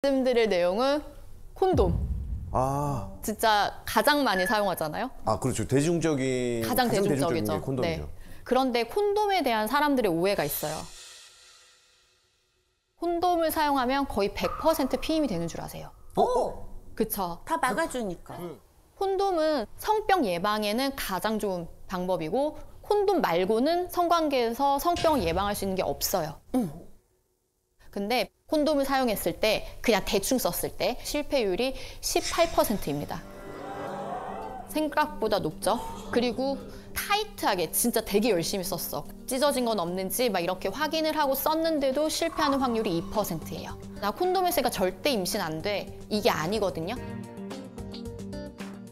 말씀드릴 내용은 콘돔. 아, 진짜 가장 많이 사용하잖아요. 그렇죠. 대중적인 가장 대중적이죠. 게 콘돔이죠. 네. 그런데 콘돔에 대한 사람들의 오해가 있어요. 콘돔을 사용하면 거의 100% 피임이 되는 줄 아세요? 그쵸. 다 막아주니까. 콘돔은 성병 예방에는 가장 좋은 방법이고 콘돔 말고는 성관계에서 성병을 예방할 수 있는 게 없어요. 근데 콘돔을 사용했을 때 그냥 대충 썼을 때 실패율이 18%입니다. 생각보다 높죠? 그리고 타이트하게 진짜 되게 열심히 썼어. 찢어진 건 없는지 막 이렇게 확인을 하고 썼는데도 실패하는 확률이 2%예요. 나 콘돔 했으니까 절대 임신 안 돼. 이게 아니거든요.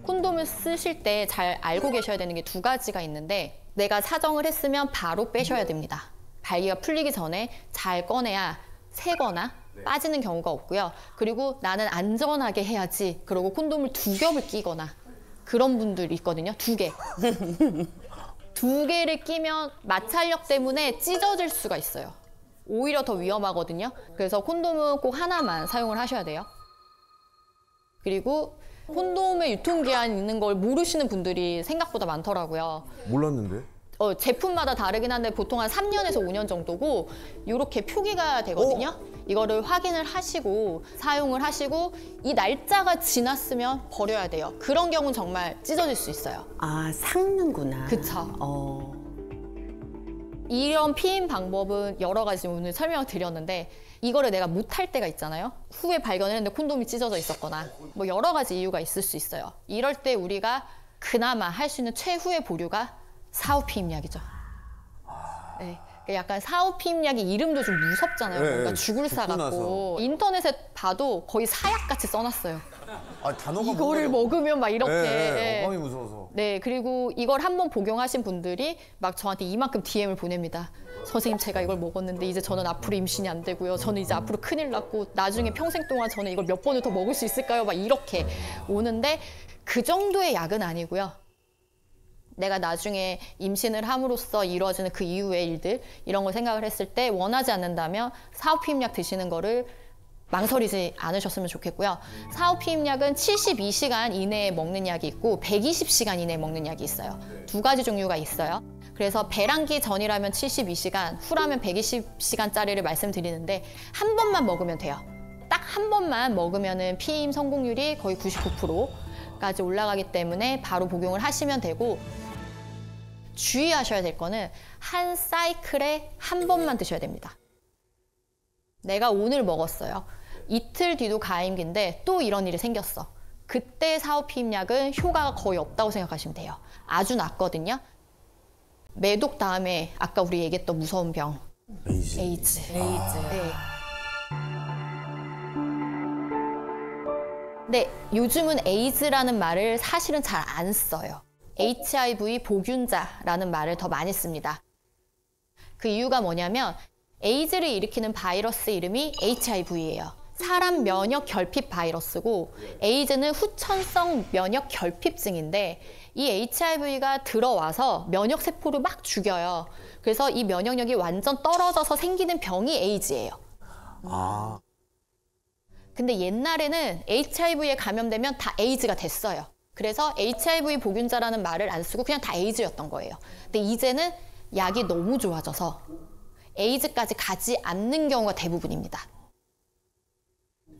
콘돔을 쓰실 때 잘 알고 계셔야 되는 게 두 가지가 있는데 내가 사정을 했으면 바로 빼셔야 됩니다. 발기가 풀리기 전에 잘 꺼내야 새거나 빠지는 경우가 없고요. 그리고 나는 안전하게 해야지. 그리고 콘돔을 2겹을 끼거나 그런 분들이 있거든요. 2개. 2개를 끼면 마찰력 때문에 찢어질 수가 있어요. 오히려 더 위험하거든요. 그래서 콘돔은 꼭 하나만 사용을 하셔야 돼요. 그리고 콘돔의 유통기한이 있는 걸 모르시는 분들이 생각보다 많더라고요. 몰랐는데? 제품마다 다르긴 한데 보통 한 3년에서 5년 정도고 이렇게 표기가 되거든요. 이거를 확인을 하시고 사용을 하시고 이 날짜가 지났으면 버려야 돼요. 그런 경우는 정말 찢어질 수 있어요. 아, 삭는구나. 그쵸. 이런 피임 방법은 여러 가지 오늘 설명을 드렸는데 이거를 내가 못할 때가 있잖아요. 후에 발견을 했는데 콘돔이 찢어져 있었거나 뭐 여러 가지 이유가 있을 수 있어요. 이럴 때 우리가 그나마 할 수 있는 최후의 보류가 사후 피임약이죠. 네. 약간 사후 피임약이 이름도 좀 무섭잖아요. 네, 뭔가 죽을 사 같고 인터넷에 봐도 거의 사약같이 써놨어요. 단어가 이거를 먹으면 막 이렇게. 네, 어감이 무서워서. 네, 그리고 이걸 한번 복용하신 분들이 막 저한테 이만큼 DM을 보냅니다. 선생님, 제가 이걸 먹었는데 이제 저는 앞으로 임신이 안 되고요. 저는 이제 앞으로 큰일 났고 나중에 평생 동안 저는 이걸 몇 번을 더 먹을 수 있을까요? 막 이렇게 오는데 그 정도의 약은 아니고요. 내가 나중에 임신을 함으로써 이루어지는 그 이후의 일들 이런 걸 생각을 했을 때 원하지 않는다면 사후 피임약 드시는 거를 망설이지 않으셨으면 좋겠고요. 사후 피임약은 72시간 이내에 먹는 약이 있고 120시간 이내에 먹는 약이 있어요. 2가지 종류가 있어요. 그래서 배란기 전이라면 72시간, 후라면 120시간짜리를 말씀드리는데 한 번만 먹으면 돼요. 딱 한 번만 먹으면은 피임 성공률이 거의 99%까지 올라가기 때문에 바로 복용을 하시면 되고 주의하셔야 될 거는 한 사이클에 한 번만 드셔야 됩니다. 내가 오늘 먹었어요. 이틀 뒤도 가임기인데 또 이런 일이 생겼어. 그때 사후 피임약은 효과가 거의 없다고 생각하시면 돼요. 아주 낮거든요. 매독 다음에 아까 우리 얘기했던 무서운 병. 에이즈. 네. 근데 요즘은 에이즈라는 말을 사실은 잘 안 써요. HIV 보균자라는 말을 더 많이 씁니다. 그 이유가 뭐냐면 에이즈를 일으키는 바이러스 이름이 HIV예요. 사람 면역 결핍 바이러스고 에이즈는 후천성 면역 결핍증인데 이 HIV가 들어와서 면역 세포를 막 죽여요. 그래서 이 면역력이 완전 떨어져서 생기는 병이 에이즈예요. 근데 옛날에는 HIV에 감염되면 다 에이즈가 됐어요. 그래서 HIV 보균자라는 말을 안 쓰고 그냥 다 에이즈였던 거예요. 근데 이제는 약이 너무 좋아져서 에이즈까지 가지 않는 경우가 대부분입니다.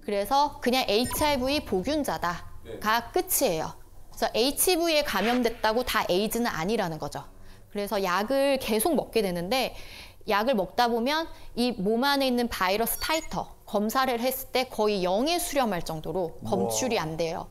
그래서 그냥 HIV 보균자다가 끝이에요. 그래서 HIV에 감염됐다고 다 에이즈는 아니라는 거죠. 그래서 약을 계속 먹게 되는데 약을 먹다 보면 이 몸 안에 있는 바이러스 타이터 검사를 했을 때 거의 0에 수렴할 정도로 검출이 안 돼요.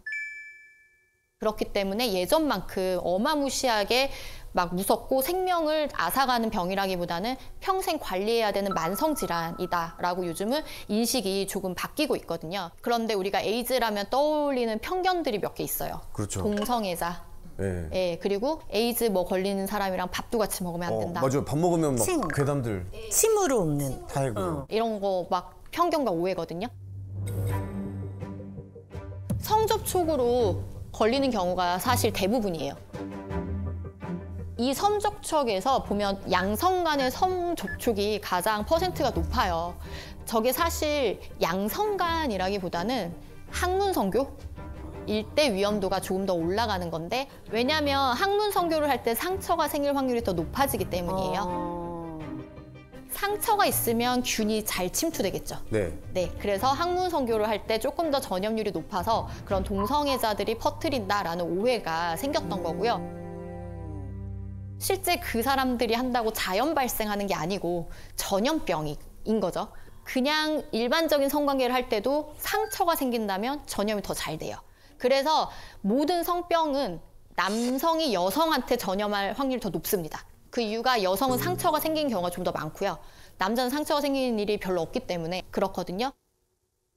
그렇기 때문에 예전만큼 어마무시하게 막 무섭고 생명을 앗아가는 병이라기보다는 평생 관리해야 되는 만성질환이다라고 요즘은 인식이 조금 바뀌고 있거든요. 그런데 우리가 에이즈라면 떠올리는 편견들이 몇 개 있어요. 그렇죠. 동성애자. 네. 예, 그리고 에이즈 뭐 걸리는 사람이랑 밥도 같이 먹으면 안 된다. 맞아요. 밥 먹으면 막 침. 괴담들 침으로 옵는. 다 해고요. 이런 거 막 편견과 오해거든요. 성접촉으로 걸리는 경우가 사실 대부분이에요. 이 성접촉에서 보면 양성 간의 성접촉이 가장 퍼센트가 높아요. 저게 사실 양성간이라기보다는 항문성교? 일대 위험도가 조금 더 올라가는 건데 왜냐하면 항문성교를 할 때 상처가 생길 확률이 더 높아지기 때문이에요. 상처가 있으면 균이 잘 침투되겠죠. 네. 네, 그래서 항문성교를 할 때 조금 더 전염률이 높아서 그런 동성애자들이 퍼뜨린다라는 오해가 생겼던 거고요. 실제 그 사람들이 한다고 자연 발생하는 게 아니고 전염병인 거죠. 그냥 일반적인 성관계를 할 때도 상처가 생긴다면 전염이 더 잘 돼요. 그래서 모든 성병은 남성이 여성한테 전염할 확률이 더 높습니다. 그 이유가 여성은 상처가 생긴 경우가 좀 더 많고요. 남자는 상처가 생기는 일이 별로 없기 때문에 그렇거든요.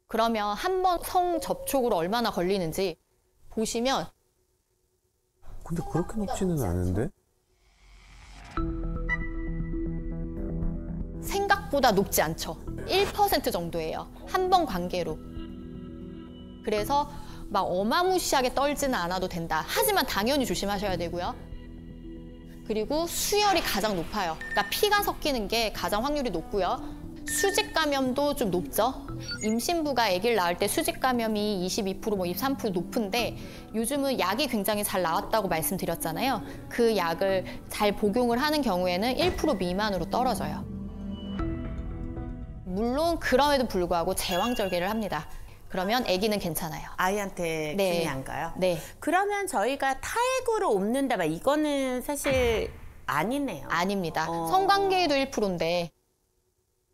그러면 한 번 성 접촉으로 얼마나 걸리는지 보시면 근데 그렇게 높지는 않은데? 생각보다 높지 않죠. 1% 정도예요. 한 번 관계로. 그래서 막 어마무시하게 떨지는 않아도 된다. 하지만 당연히 조심하셔야 되고요. 그리고 수혈이 가장 높아요. 그러니까 피가 섞이는 게 가장 확률이 높고요. 수직 감염도 좀 높죠. 임신부가 아기를 낳을 때 수직 감염이 22%, 23% 높은데 요즘은 약이 굉장히 잘 나왔다고 말씀드렸잖아요. 그 약을 잘 복용을 하는 경우에는 1% 미만으로 떨어져요. 물론 그럼에도 불구하고 제왕절개를 합니다. 그러면 아기는 괜찮아요. 아이한테 네. 균이 안 가요? 네. 그러면 저희가 타액으로 옮는다 봐. 이거는 사실 아니네요. 아닙니다. 성관계에도 1%인데.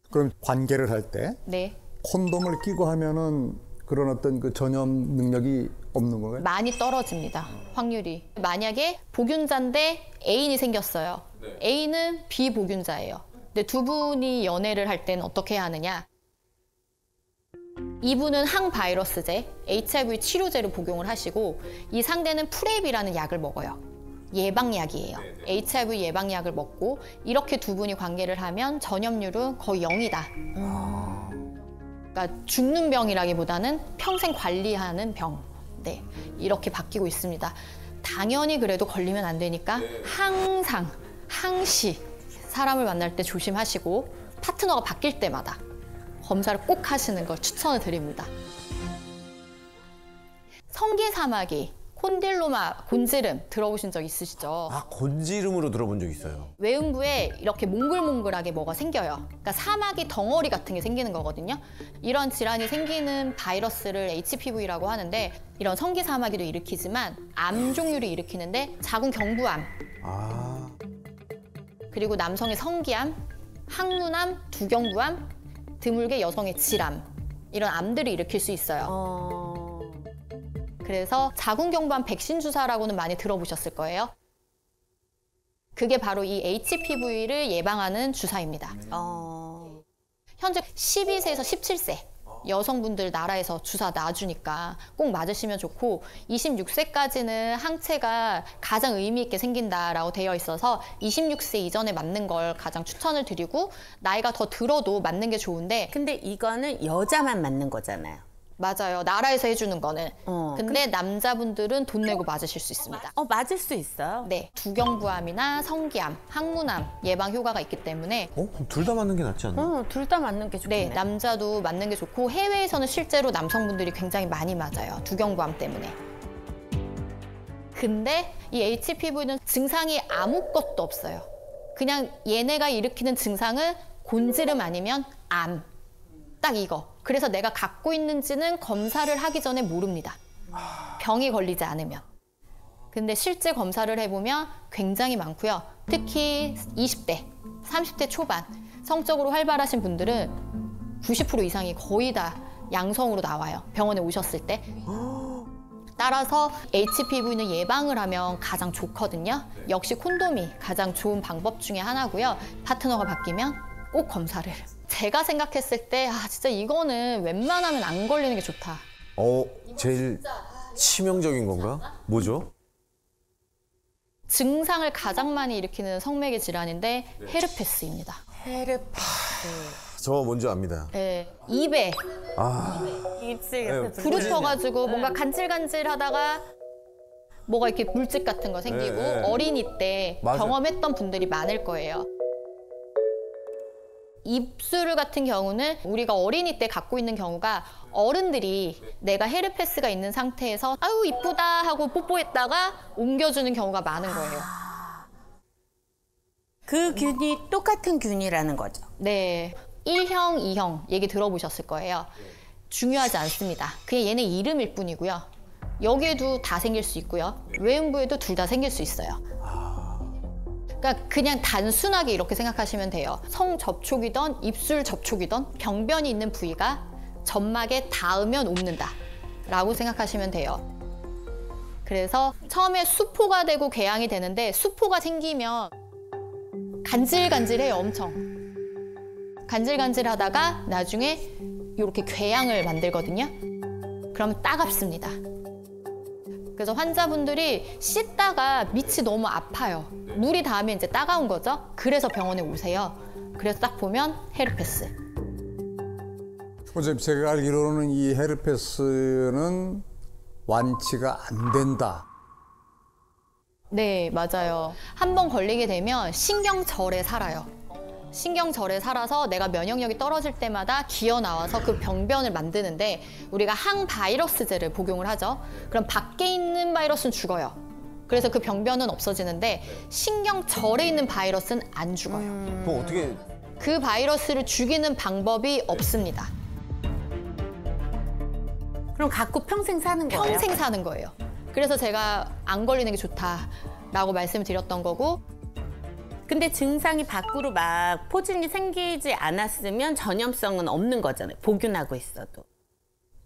그럼 관계를 할 때 네. 콘돔을 끼고 하면은 그런 어떤 그 전염 능력이 없는 건가요? 많이 떨어집니다. 확률이. 만약에 복균자인데 애인이 생겼어요. 애인은 비복균자예요. 근데 두 분이 연애를 할 때는 어떻게 해야 하느냐? 이분은 항바이러스제, HIV 치료제를 복용을 하시고 이 상대는 프랩이라는 약을 먹어요. 예방약이에요. HIV 예방약을 먹고 이렇게 두 분이 관계를 하면 전염률은 거의 0이다. 그러니까 죽는 병이라기보다는 평생 관리하는 병. 네, 이렇게 바뀌고 있습니다. 당연히 그래도 걸리면 안 되니까 항상, 항시 사람을 만날 때 조심하시고 파트너가 바뀔 때마다 검사를 꼭 하시는 걸 추천을 드립니다. 성기사마귀, 콘딜로마, 곤지름 들어보신 적 있으시죠? 아, 곤지름으로 들어본 적 있어요. 외음부에 이렇게 몽글몽글하게 뭐가 생겨요. 그러니까 사마귀 덩어리 같은 게 생기는 거거든요. 이런 질환이 생기는 바이러스를 HPV라고 하는데 이런 성기사마귀도 일으키지만 암 종류를 일으키는데 자궁 경부암, 아, 그리고 남성의 성기암, 항문암, 두경부암, 드물게 여성의 질암 이런 암들을 일으킬 수 있어요. 그래서 자궁경부암 백신 주사라고는 많이 들어보셨을 거예요. 그게 바로 이 HPV를 예방하는 주사입니다. 현재 12세에서 17세 여성분들 나라에서 주사 놔주니까 꼭 맞으시면 좋고 26세까지는 항체가 가장 의미 있게 생긴다라고 되어 있어서 26세 이전에 맞는 걸 가장 추천을 드리고 나이가 더 들어도 맞는 게 좋은데 근데 이거는 여자만 맞는 거잖아요. 맞아요. 나라에서 해주는 거는. 근데 남자분들은 돈 내고 맞으실 수 있습니다. 맞을 수 있어요? 네, 두경부암이나 성기암, 항문암 예방 효과가 있기 때문에 그럼 둘 다 맞는 게 낫지 않나? 둘 다 맞는 게 좋겠네. 네, 남자도 맞는 게 좋고 해외에서는 실제로 남성분들이 굉장히 많이 맞아요. 두경부암 때문에. 근데 이 HPV는 증상이 아무것도 없어요. 그냥 얘네가 일으키는 증상은 곤지름 아니면 암. 딱 이거. 그래서 내가 갖고 있는지는 검사를 하기 전에 모릅니다. 병이 걸리지 않으면. 근데 실제 검사를 해보면 굉장히 많고요. 특히 20대, 30대 초반 성적으로 활발하신 분들은 90% 이상이 거의 다 양성으로 나와요. 병원에 오셨을 때. 따라서 HPV는 예방을 하면 가장 좋거든요. 역시 콘돔이 가장 좋은 방법 중에 하나고요. 파트너가 바뀌면 꼭 검사를. 제가 생각했을 때 진짜 이거는 웬만하면 안 걸리는 게 좋다. 제일 치명적인 건가? 뭐죠? 증상을 가장 많이 일으키는 성매개 질환인데 헤르페스입니다. 저 뭔지 압니다. 네, 입에 입술 네, 옆에 부르터가지고 뭔가 간질간질하다가 뭐가 이렇게 물집 같은 거 생기고 네. 어린이 때 맞아요. 경험했던 분들이 많을 거예요. 입술 같은 경우는 우리가 어린이 때 갖고 있는 경우가 어른들이 내가 헤르페스가 있는 상태에서 아유 이쁘다 하고 뽀뽀했다가 옮겨주는 경우가 많은 거예요. 그 균이 똑같은 균이라는 거죠. 네, 1형, 2형 얘기 들어보셨을 거예요. 중요하지 않습니다. 그냥 얘네 이름일 뿐이고요. 여기에도 다 생길 수 있고요. 외음부에도 둘 다 생길 수 있어요. 그러니까 그냥 단순하게 이렇게 생각하시면 돼요. 성 접촉이든 입술 접촉이든 병변이 있는 부위가 점막에 닿으면 옮는다 라고 생각하시면 돼요. 그래서 처음에 수포가 되고 궤양이 되는데 수포가 생기면 간질간질해요. 엄청. 간질간질하다가 나중에 이렇게 궤양을 만들거든요. 그러면 따갑습니다. 그래서 환자분들이 씻다가 밑이 너무 아파요. 물이 닿으면 이제 따가운 거죠. 그래서 병원에 오세요. 그래서 딱 보면 헤르페스. 원장님, 제가 알기로는 이 헤르페스는 완치가 안 된다. 네, 맞아요. 한 번 걸리게 되면 신경절에 살아요. 신경절에 살아서 내가 면역력이 떨어질 때마다 기어 나와서 그 병변을 만드는데 우리가 항바이러스제를 복용을 하죠. 그럼 밖에 있는 바이러스는 죽어요. 그래서 그 병변은 없어지는데 신경절에 있는 바이러스는 안 죽어요. 그럼 어떻게 그 바이러스를 죽이는 방법이 없습니다. 그럼 갖고 평생 사는 거예요? 평생 사는 거예요. 그래서 제가 안 걸리는 게 좋다라고 말씀을 드렸던 거고. 근데 증상이 밖으로 막 포진이 생기지 않았으면 전염성은 없는 거잖아요. 복균하고 있어도.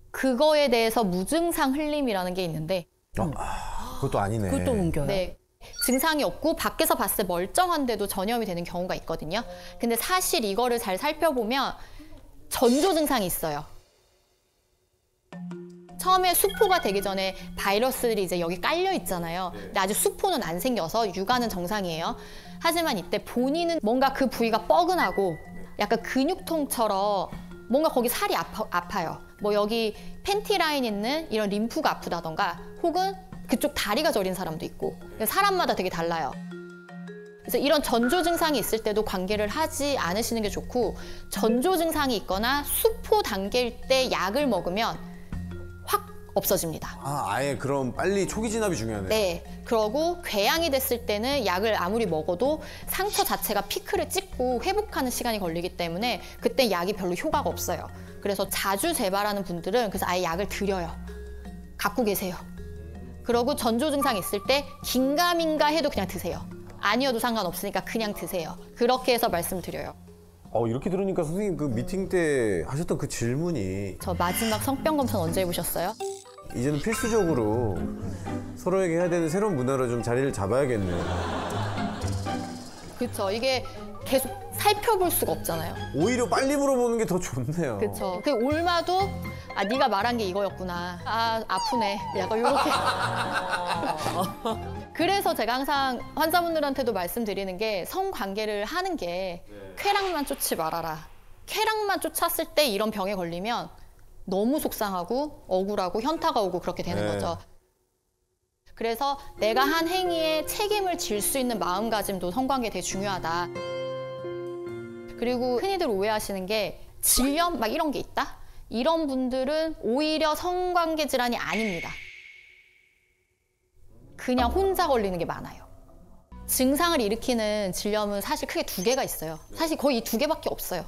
그거에 대해서 무증상 흘림이라는 게 있는데 그것도 아니네. 그것도 옮겨요. 네, 증상이 없고 밖에서 봤을 때 멀쩡한데도 전염이 되는 경우가 있거든요. 근데 사실 이거를 잘 살펴보면 전조 증상이 있어요. 처음에 수포가 되기 전에 바이러스들이 이제 여기 깔려 있잖아요. 근데 아직 수포는 안 생겨서 육아는 정상이에요. 하지만 이때 본인은 뭔가 그 부위가 뻐근하고 약간 근육통처럼 뭔가 거기 살이 아파요. 뭐 여기 팬티 라인 있는 이런 림프가 아프다던가 혹은 그쪽 다리가 저린 사람도 있고 사람마다 되게 달라요. 그래서 이런 전조 증상이 있을 때도 관계를 하지 않으시는 게 좋고 전조 증상이 있거나 수포 단계일 때 약을 먹으면 확 없어집니다. 아예 그럼 빨리 초기 진압이 중요하네. 네, 그러고 궤양이 됐을 때는 약을 아무리 먹어도 상처 자체가 피크를 찍고 회복하는 시간이 걸리기 때문에 그때 약이 별로 효과가 없어요. 그래서 자주 재발하는 분들은 그래서 아예 약을 드려요. 갖고 계세요. 그러고 전조 증상 있을 때 긴가민가 해도 그냥 드세요. 아니어도 상관없으니까 그냥 드세요. 그렇게 해서 말씀드려요. 이렇게 들으니까 선생님 그 미팅 때 하셨던 그 질문이 저 마지막 성병 검사는 언제 해보셨어요? 이제는 필수적으로 서로에게 해야 되는 새로운 문화로 좀 자리를 잡아야겠네요. 그렇죠. 이게 계속 살펴볼 수가 없잖아요. 오히려 빨리 물어보는 게 더 좋네요. 그렇죠. 그 올마도 네가 말한 게 이거였구나. 아프네. 약간 요렇게. 그래서 제가 항상 환자분들한테도 말씀드리는 게 성관계를 하는 게 쾌락만 쫓지 말아라. 쾌락만 쫓았을 때 이런 병에 걸리면 너무 속상하고 억울하고 현타가 오고 그렇게 되는 거죠. 그래서 내가 한 행위에 책임을 질 수 있는 마음가짐도 성관계에 되게 중요하다. 그리고 흔히들 오해하시는 게 질염 막 이런 게 있다? 이런 분들은 오히려 성관계 질환이 아닙니다. 그냥 혼자 걸리는 게 많아요. 증상을 일으키는 질염은 사실 크게 두 개가 있어요. 사실 거의 이 두 개밖에 없어요.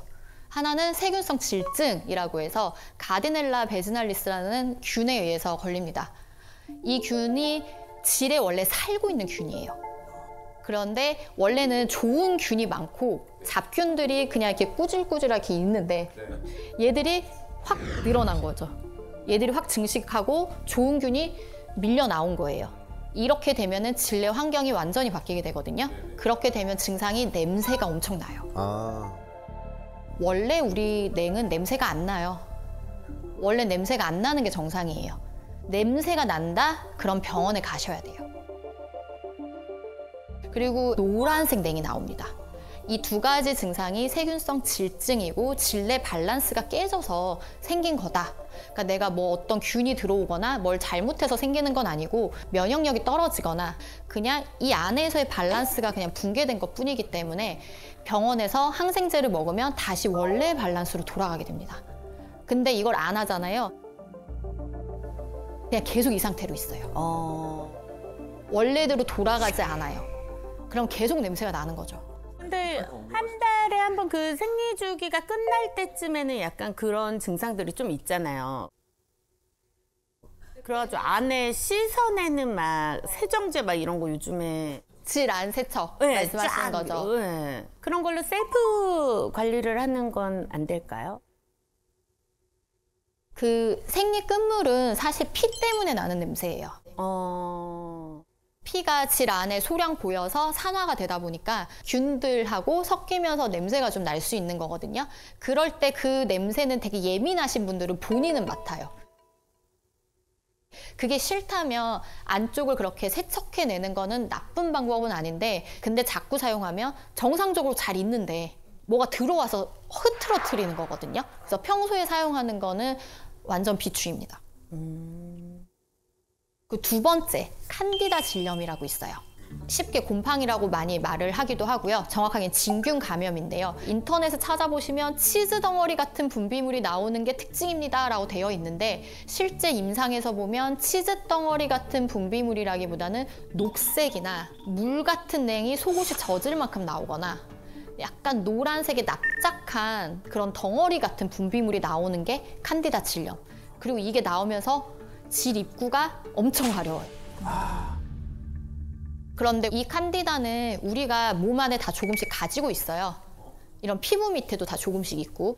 하나는 세균성 질증이라고 해서 가디넬라 베지날리스라는 균에 의해서 걸립니다. 이 균이 질에 원래 살고 있는 균이에요. 그런데 원래는 좋은 균이 많고 잡균들이 그냥 이렇게 꾸질꾸질하게 있는데 얘들이 확 늘어난 거죠. 얘들이 확 증식하고 좋은 균이 밀려 나온 거예요. 이렇게 되면은 질내 환경이 완전히 바뀌게 되거든요. 그렇게 되면 증상이 냄새가 엄청 나요. 원래 우리 냉은 냄새가 안 나요. 원래 냄새가 안 나는 게 정상이에요. 냄새가 난다? 그럼 병원에 가셔야 돼요. 그리고 노란색 냉이 나옵니다. 이 두 가지 증상이 세균성 질증이고 질내 밸런스가 깨져서 생긴 거다. 그러니까 내가 뭐 어떤 균이 들어오거나 뭘 잘못해서 생기는 건 아니고 면역력이 떨어지거나 그냥 이 안에서의 밸런스가 그냥 붕괴된 것 뿐이기 때문에 병원에서 항생제를 먹으면 다시 원래 밸런스로 돌아가게 됩니다. 근데 이걸 안 하잖아요. 그냥 계속 이 상태로 있어요. 원래대로 돌아가지 않아요. 그럼 계속 냄새가 나는 거죠. 근데 한 달에 한 번 그 생리 주기가 끝날 때쯤에는 약간 그런 증상들이 좀 있잖아요. 그래가지고 안에 씻어내는 막 세정제 막 이런 거 요즘에 질안 세척 네, 말씀하시는 쫙, 거죠. 네. 그런 걸로 셀프 관리를 하는 건 안 될까요? 그 생리 끝물은 사실 피 때문에 나는 냄새예요. 피가 질 안에 소량 고여서 산화가 되다 보니까 균들하고 섞이면서 냄새가 좀 날 수 있는 거거든요. 그럴 때 그 냄새는 되게 예민하신 분들은 본인은 맡아요. 그게 싫다면 안쪽을 그렇게 세척해내는 거는 나쁜 방법은 아닌데 근데 자꾸 사용하면 정상적으로 잘 있는데 뭐가 들어와서 흐트러뜨리는 거거든요. 그래서 평소에 사용하는 거는 완전 비추입니다. 그 두 번째, 칸디다 질염이라고 있어요. 쉽게 곰팡이라고 많이 말을 하기도 하고요. 정확하게는 진균 감염인데요. 인터넷에 찾아보시면 치즈 덩어리 같은 분비물이 나오는 게 특징입니다 라고 되어 있는데 실제 임상에서 보면 치즈 덩어리 같은 분비물이라기보다는 녹색이나 물 같은 냉이 속옷이 젖을 만큼 나오거나 약간 노란색의 납작한 그런 덩어리 같은 분비물이 나오는 게 칸디다 질염. 그리고 이게 나오면서 질 입구가 엄청 가려워요. 그런데 이 칸디다는 우리가 몸 안에 다 조금씩 가지고 있어요. 이런 피부 밑에도 다 조금씩 있고.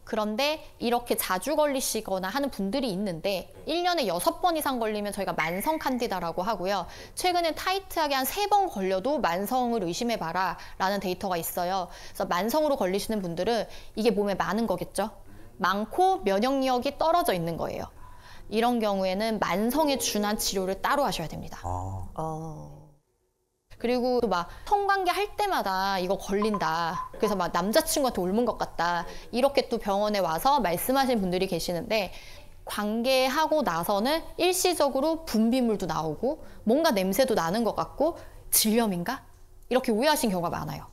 그런데 이렇게 자주 걸리시거나 하는 분들이 있는데 1년에 6번 이상 걸리면 저희가 만성 칸디다라고 하고요. 최근엔 타이트하게 한 3번 걸려도 만성을 의심해봐라 라는 데이터가 있어요. 그래서 만성으로 걸리시는 분들은 이게 몸에 많은 거겠죠. 많고 면역력이 떨어져 있는 거예요. 이런 경우에는 만성에 준한 치료를 따로 하셔야 됩니다. 그리고 막 성관계 할 때마다 이거 걸린다. 그래서 막 남자친구한테 옮은 것 같다. 이렇게 또 병원에 와서 말씀하시는 분들이 계시는데 관계하고 나서는 일시적으로 분비물도 나오고 뭔가 냄새도 나는 것 같고 질염인가? 이렇게 오해하신 경우가 많아요.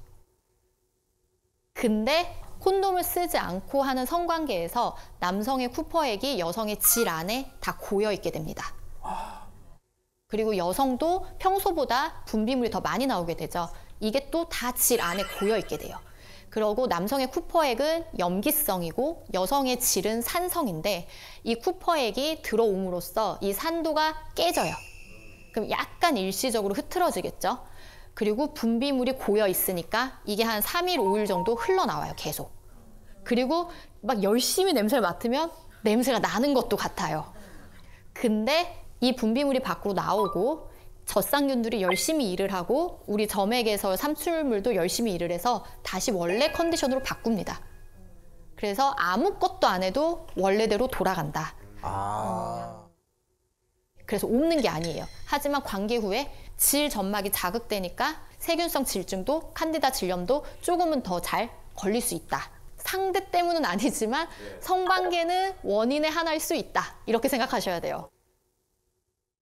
근데 콘돔을 쓰지 않고 하는 성관계에서 남성의 쿠퍼액이 여성의 질 안에 다 고여 있게 됩니다. 그리고 여성도 평소보다 분비물이 더 많이 나오게 되죠. 이게 또 다 질 안에 고여 있게 돼요. 그리고 남성의 쿠퍼액은 염기성이고 여성의 질은 산성인데 이 쿠퍼액이 들어옴으로써 이 산도가 깨져요. 그럼 약간 일시적으로 흐트러지겠죠. 그리고 분비물이 고여 있으니까 이게 한 3일, 5일 정도 흘러나와요, 계속. 그리고 막 열심히 냄새를 맡으면 냄새가 나는 것도 같아요. 근데 이 분비물이 밖으로 나오고 젖상균들이 열심히 일을 하고 우리 점액에서 삼출물도 열심히 일을 해서 다시 원래 컨디션으로 바꿉니다. 그래서 아무것도 안 해도 원래대로 돌아간다. 그래서 옮는 게 아니에요. 하지만 관계 후에 질 점막이 자극되니까 세균성 질증도 칸디다 질염도 조금은 더 잘 걸릴 수 있다. 상대 때문은 아니지만 성관계는 원인의 하나일 수 있다. 이렇게 생각하셔야 돼요.